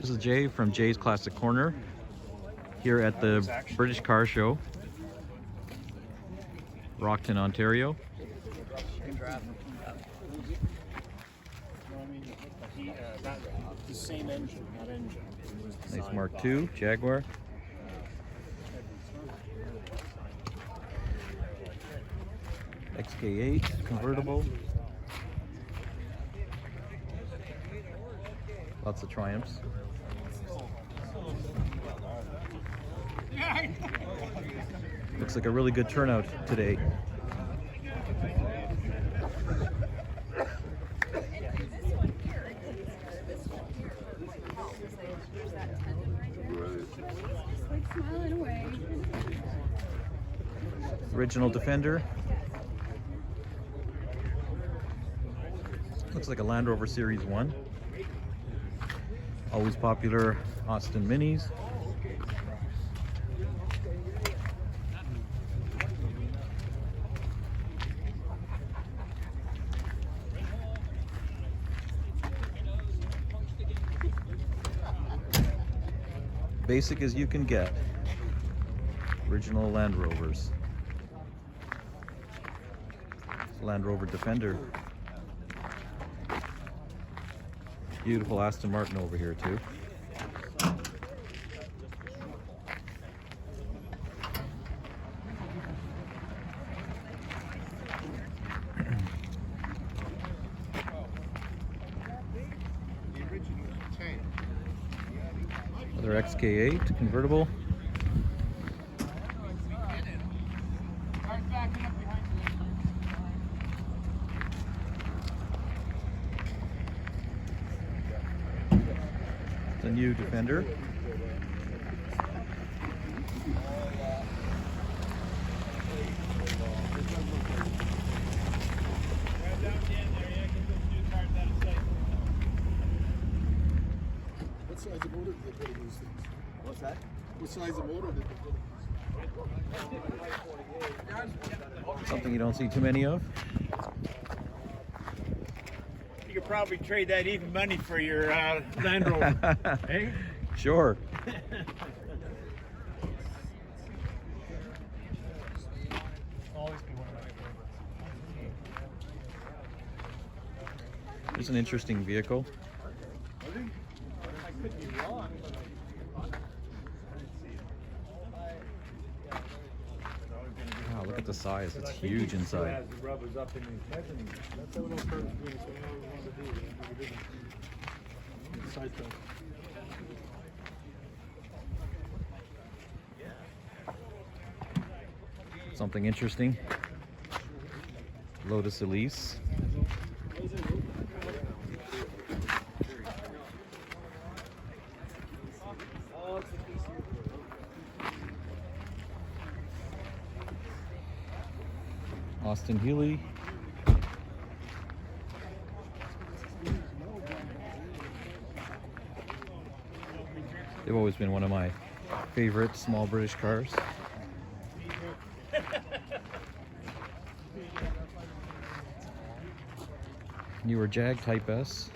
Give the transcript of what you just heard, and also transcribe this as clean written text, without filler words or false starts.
This is Jay from Jay's Classic Corner here at the British Car Show, Rockton, Ontario. The same engine, that engine. Nice Mark II Jaguar. XK8 convertible. Lots of Triumphs. Looks like a really good turnout today. Original Defender. Looks like a Land Rover Series 1. Always popular Austin Minis. Basic as you can get. Original Land Rovers. Land Rover Defender. Beautiful Aston Martin over here too. Another XK8 convertible. The new Defender. What size of motor did they put in these things? What's that? What size of motor did they put in? Something you don't see too many of. You could probably trade that even money for your Land Rover. Hey? Sure. Here's an interesting vehicle. Wow, look at the size. It's huge inside. Something interesting. Lotus Elise. Austin Healey. They've always been one of my favorite small British cars. Newer Jag Type S.